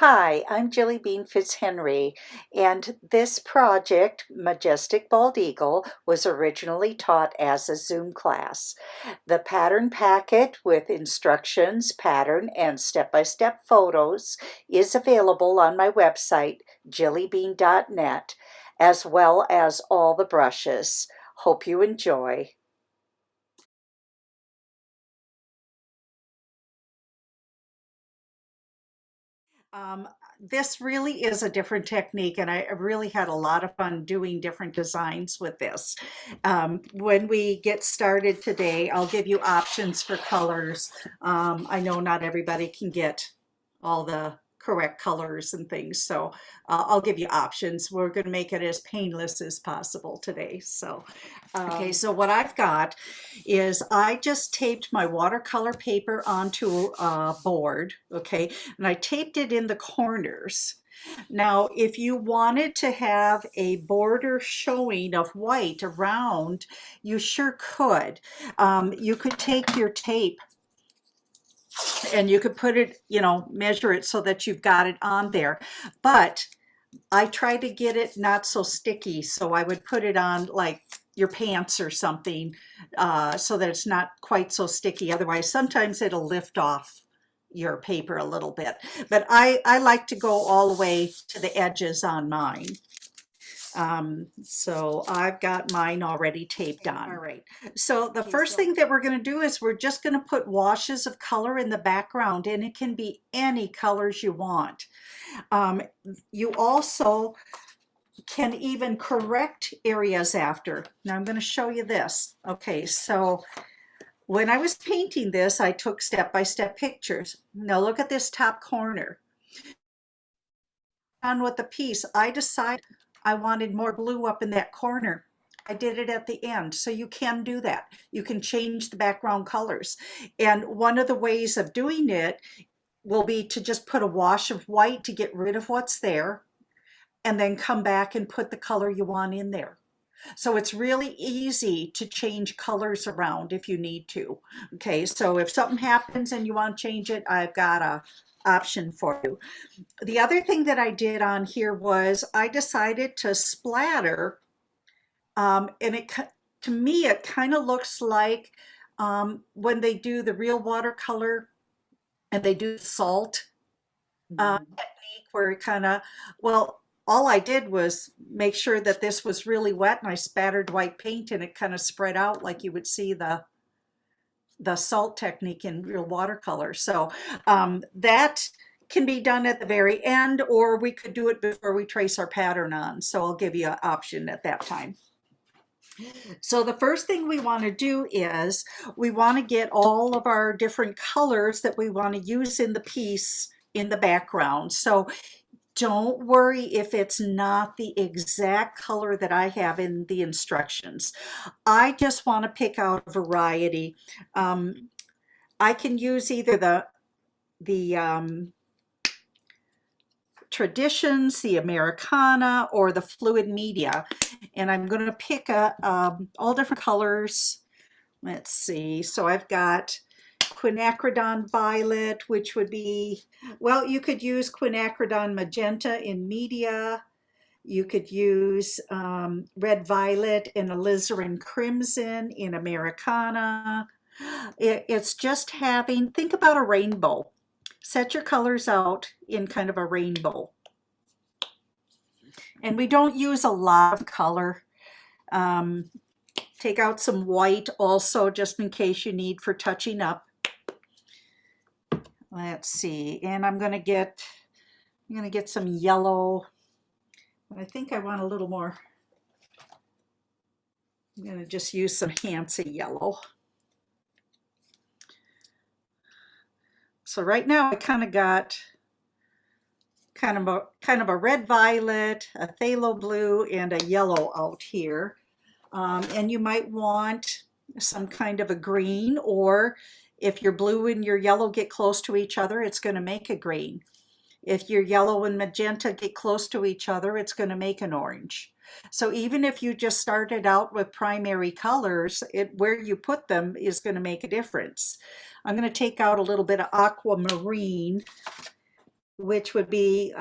Hi, I'm Jillybean Fitzhenry, and this project, Majestic Bald Eagle, was originally taught as a Zoom class. The pattern packet with instructions, pattern, and step-by-step photos is available on my website, jillybean.net, as well as all the brushes. Hope you enjoy. Um, this really is a different technique, and I really had a lot of fun doing different designs with this. When we get started today, I'll give you options for colors. I know not everybody can get all the correct colors and things, so I'll give you options. We're going to make it as painless as possible today. Okay, so what I've got is I just taped my watercolor paper onto a board, okay, and I taped it in the corners. Now, if you wanted to have a border showing of white around, you sure could. You could take your tape and you could put it, measure it so that you've got it on there. But I try to get it not so sticky, so I would put it on like your pants or something so that it's not quite so sticky. Otherwise, sometimes it'll lift off your paper a little bit. But I like to go all the way to the edges on mine. So I've got mine already taped on. All right. So the first thing that we're going to do is we're just going to put washes of color in the background, and it can be any colors you want. You also can even correct areas after. Now I'm going to show you this. Okay, so when I was painting this, I took step-by-step pictures. Now look at this top corner. On with the piece, I decided I wanted more blue up in that corner. I did it at the end. So you can do that. You can change the background colors. And one of the ways of doing it will be to just put a wash of white to get rid of what's there, and then come back and put the color you want in there. So it's really easy to change colors around if you need to. Okay, so if something happens and you want to change it, I've got a option for you. The other thing that I did on here was I decided to splatter, and to me it kind of looks like when they do the real watercolor and they do salt technique where it kind of, well, all I did was make sure that this was really wet, and I spattered white paint and it kind of spread out like you would see the salt technique in real watercolor. So that can be done at the very end, or we could do it before we trace our pattern on. So I'll give you an option at that time. So the first thing we want to do is we want to get all of our different colors that we want to use in the piece in the background. So don't worry if it's not the exact color that I have in the instructions. I just want to pick out a variety. I can use either the traditions, the Americana, or the fluid media. And I'm going to pick all different colors. Let's see. So I've got quinacridone violet, which would be, well, you could use quinacridone magenta in media. You could use red violet and alizarin crimson in Americana. It's just having, think about a rainbow. Set your colors out in kind of a rainbow. And we don't use a lot of color. Take out some white also, just in case you need for touching up. Let's see, and I'm gonna get some yellow. I think I want a little more. I'm gonna just use some Hansa yellow. So right now I kind of got kind of a red violet, a phthalo blue, and a yellow out here. And you might want some kind of a green, or if your blue and your yellow get close to each other, it's going to make a green. If your yellow and magenta get close to each other, it's going to make an orange. So even if you just started out with primary colors, where you put them is going to make a difference. I'm going to take out a little bit of aquamarine, which would be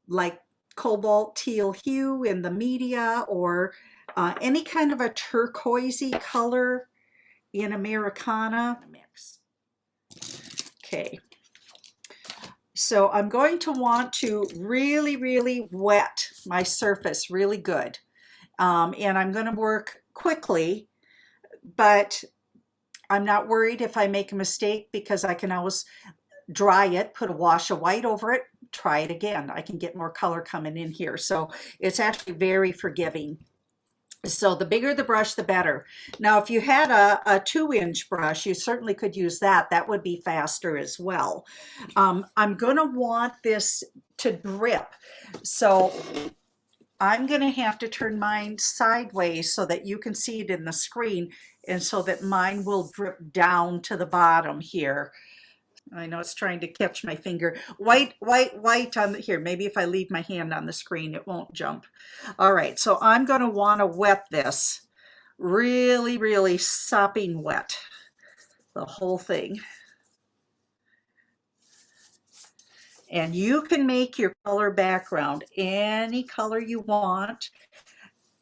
like cobalt teal hue in the media, or any kind of a turquoisey color in Americana. Mix. Okay. So I'm going to want to really, really wet my surface really good. And I'm going to work quickly, but I'm not worried if I make a mistake because I can always dry it, put a wash of white over it, try it again. I can get more color coming in here. So it's actually very forgiving. So the bigger the brush, the better. Now, if you had a 2-inch brush, you certainly could use that. That would be faster as well. I'm going to want this to drip. So I'm going to have to turn mine sideways so that you can see it in the screen, and so that mine will drip down to the bottom here. I know it's trying to catch my finger. White, white, white on the, here. Maybe if I leave my hand on the screen, it won't jump. All right, so I'm going to want to wet this really, really sopping wet, the whole thing. And you can make your color background any color you want.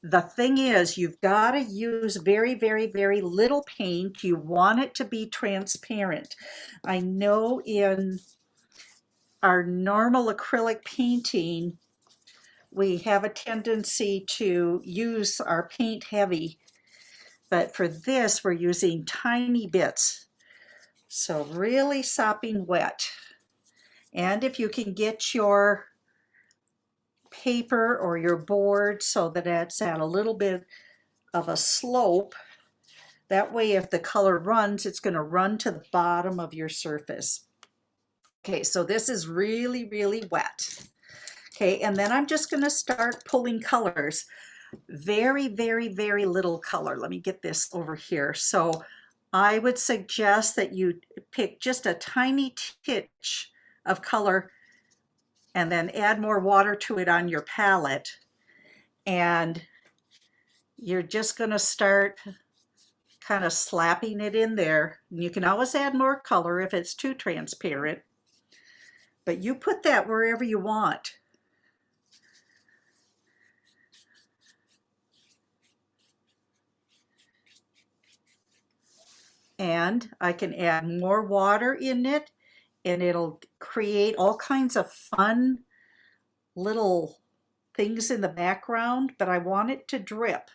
The thing is, you've got to use very, very, very little paint. You want it to be transparent. I know in our normal acrylic painting, we have a tendency to use our paint heavy, but for this, we're using tiny bits. So really sopping wet. And if you can get your paper or your board so that it's at a little bit of a slope, that way if the color runs, it's going to run to the bottom of your surface. Okay, so this is really, really wet. Okay, and then I'm just going to start pulling colors. Very, very, very little color. Let me get this over here. So I would suggest that you pick just a tiny titch of color and then add more water to it on your palette. And you're just going to start kind of slapping it in there. And you can always add more color if it's too transparent, but you put that wherever you want. And I can add more water in it, and it'll create all kinds of fun little things in the background, but I want it to drip.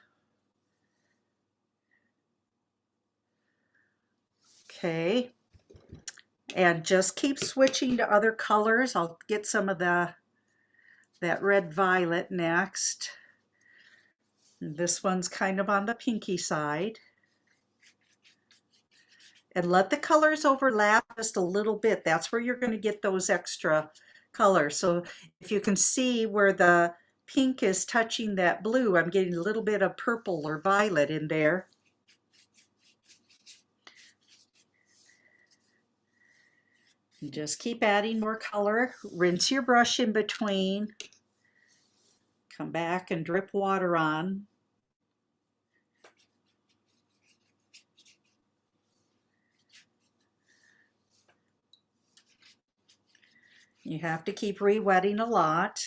Okay, and just keep switching to other colors. I'll get some of that red violet next. This one's kind of on the pinky side. And let the colors overlap just a little bit. That's where you're going to get those extra colors. So if you can see where the pink is touching that blue, I'm getting a little bit of purple or violet in there. And just keep adding more color. Rinse your brush in between. Come back and drip water on. You have to keep re-wetting a lot.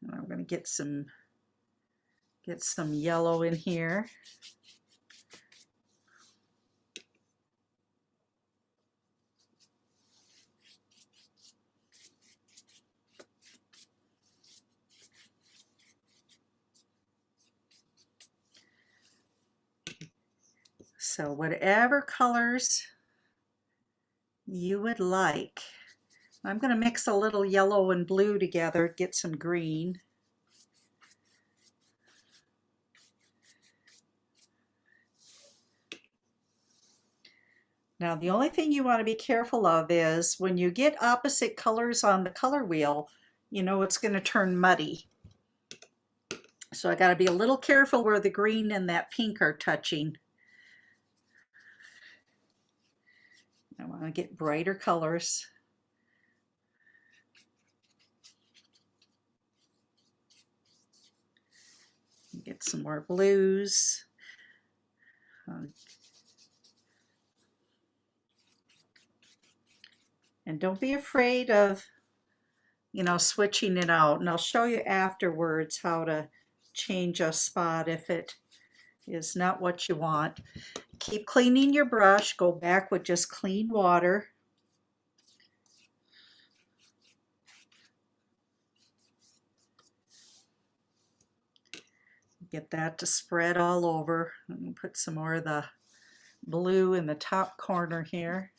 And I'm going to get some yellow in here. So whatever colors you would like. I'm going to mix a little yellow and blue together, get some green. Now the only thing you want to be careful of is when you get opposite colors on the color wheel, you know it's going to turn muddy. So I got to be a little careful where the green and that pink are touching. I want to get brighter colors. Get some more blues. And don't be afraid of, switching it out. And I'll show you afterwards how to change a spot if it is not what you want. Keep cleaning your brush. Go back with just clean water. Get that to spread all over. And put some more of the blue in the top corner here.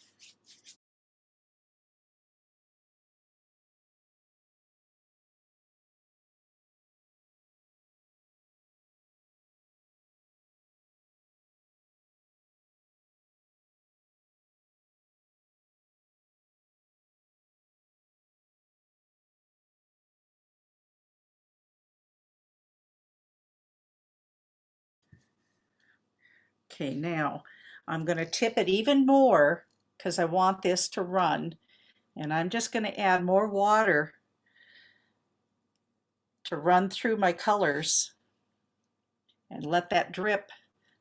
Okay, now I'm going to tip it even more because I want this to run. And I'm just going to add more water to run through my colors and let that drip.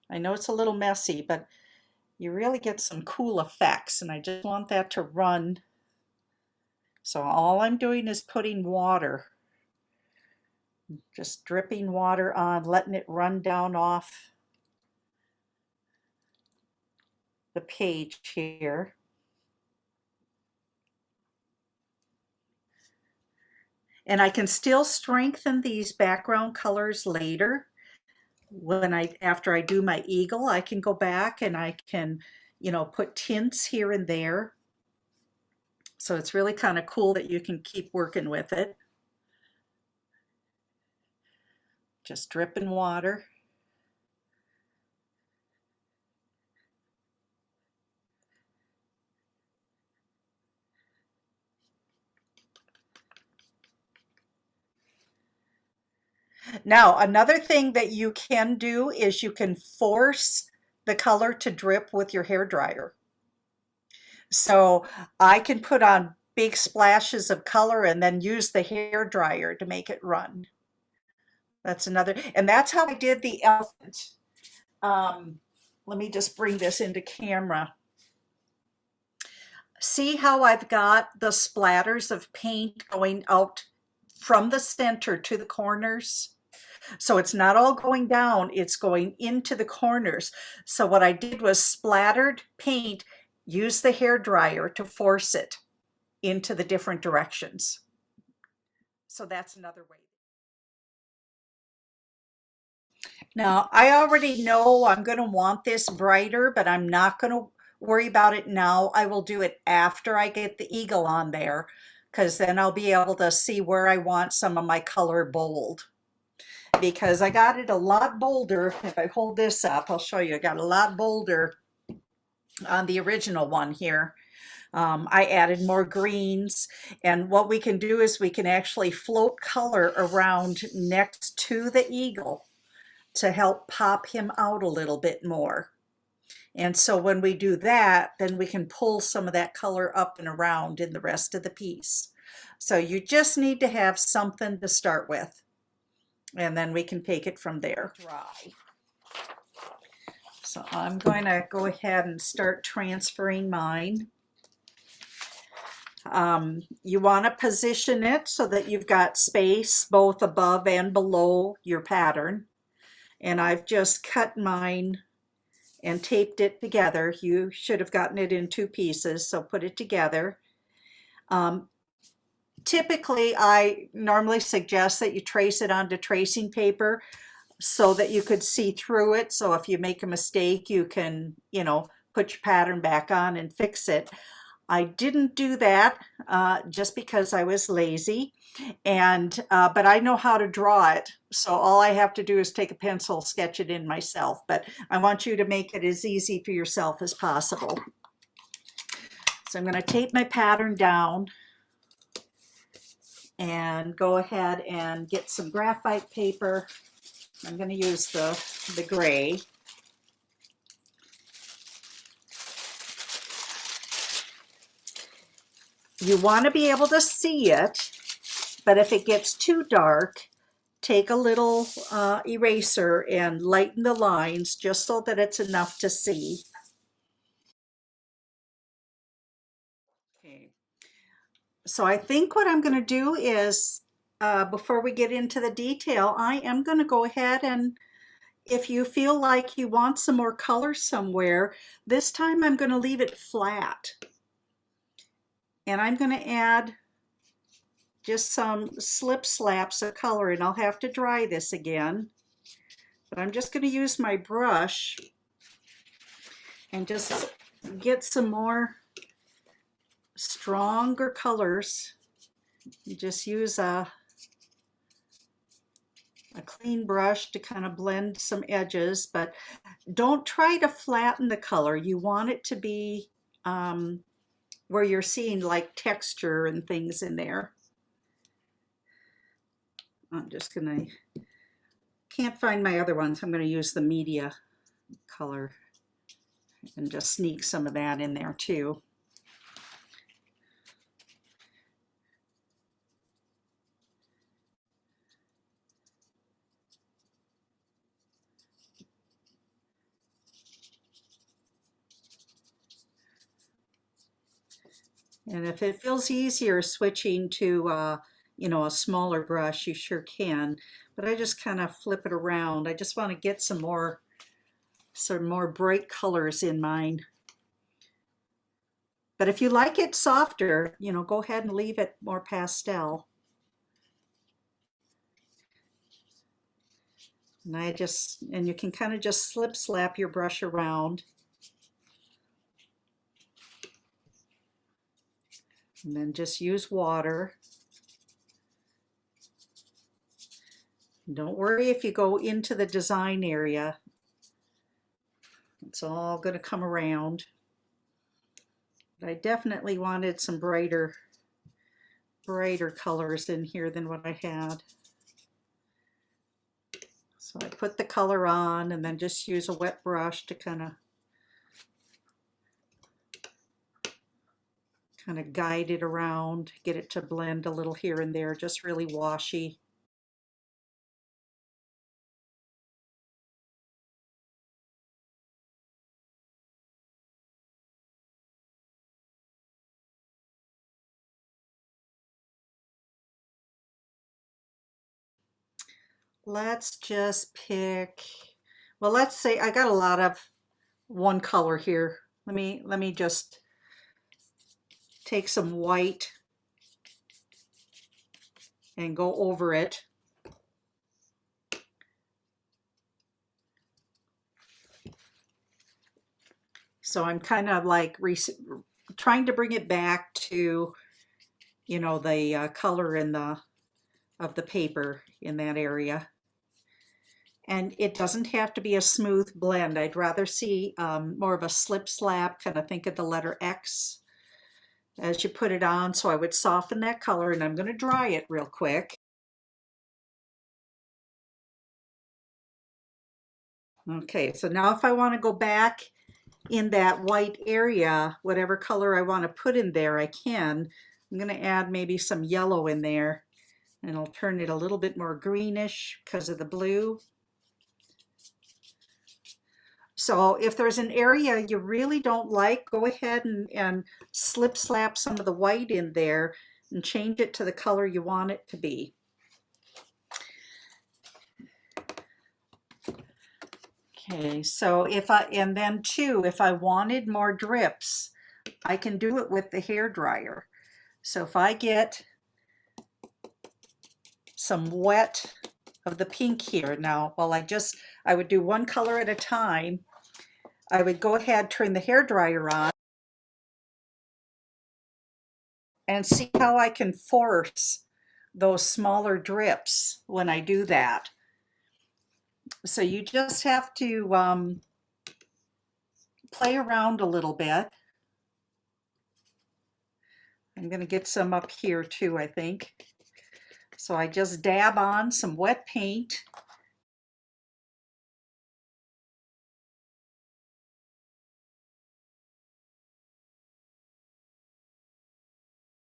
I know it's a little messy, but you really get some cool effects, and I just want that to run. So all I'm doing is putting water, just dripping water on, letting it run down off the page here. And I can still strengthen these background colors later. After I do my eagle, I can go back and I can, put tints here and there. So it's really kind of cool that you can keep working with it. Just dripping water. Now, another thing that you can do is you can force the color to drip with your hair dryer. So I can put on big splashes of color and then use the hair dryer to make it run. That's another, and that's how I did the elephant. Let me just bring this into camera. See how I've got the splatters of paint going out from the center to the corners? So it's not all going down, it's going into the corners. So what I did was splattered paint, use the hair dryer to force it into the different directions. So that's another way. Now, I already know I'm going to want this brighter, but I'm not going to worry about it now. I will do it after I get the eagle on there, because then I'll be able to see where I want some of my color bold. Because I got it a lot bolder. If I hold this up, I'll show you. I got a lot bolder on the original one here. I added more greens, and what we can do is we can actually float color around next to the eagle to help pop him out a little bit more. And so when we do that, then we can pull some of that color up and around in the rest of the piece. So you just need to have something to start with, and then we can take it from there. Dry. So I'm going to go ahead and start transferring mine. You want to position it so that you've got space both above and below your pattern. And I've just cut mine and taped it together. You should have gotten it in two pieces, so put it together. Typically, I normally suggest that you trace it onto tracing paper so that you could see through it. So if you make a mistake, you can, put your pattern back on and fix it. I didn't do that just because I was lazy, but I know how to draw it. So all I have to do is take a pencil, sketch it in myself. But I want you to make it as easy for yourself as possible. So I'm going to tape my pattern down and go ahead and get some graphite paper. I'm going to use the gray. You want to be able to see it, but if it gets too dark, take a little eraser and lighten the lines just so that it's enough to see. Okay, So I think what I'm going to do is, before we get into the detail, I am going to go ahead and, if you feel like you want some more color somewhere, this time I'm going to leave it flat. And I'm going to add just some slip slaps of color, and I'll have to dry this again. But I'm just going to use my brush and just get some more stronger colors. You just use a clean brush to kind of blend some edges, but don't try to flatten the color. You want it to be where you're seeing like texture and things in there. I'm just gonna, can't find my other ones. I'm gonna use the media color and just sneak some of that in there too. And if it feels easier switching to you know, a smaller brush, you sure can. But I just kind of flip it around. I just want to get some more bright colors in mine. But if you like it softer, you know, go ahead and leave it more pastel. And you can kind of just slip slap your brush around. And then just use water. Don't worry if you go into the design area. It's all going to come around. But I definitely wanted some brighter colors in here than what I had. So I put the color on and then just use a wet brush to kind of guide it around, get it to blend a little here and there, just really washy. Let's just pick, well, let's say I got a lot of one color here. Let me just take some white and go over it. So I'm kind of like trying to bring it back to, you know, the color in of the paper in that area. And it doesn't have to be a smooth blend. I'd rather see more of a slip slap, kind of think of the letter X as you put it on. So I would soften that color, and I'm going to dry it real quick. Okay, so now if I want to go back in that white area, whatever color I want to put in there, I can. I'm going to add maybe some yellow in there, and I'll turn it a little bit more greenish because of the blue. So if there's an area you really don't like, go ahead and slip slap some of the white in there and change it to the color you want it to be. Okay, so and then too, if I wanted more drips, I can do it with the hair dryer. So if I get some wet of the pink here now, well, I would do one color at a time. I would go ahead, turn the hair dryer on, and see how I can force those smaller drips when I do that. So you just have to play around a little bit. I'm going to get some up here too, I think. So I just dab on some wet paint.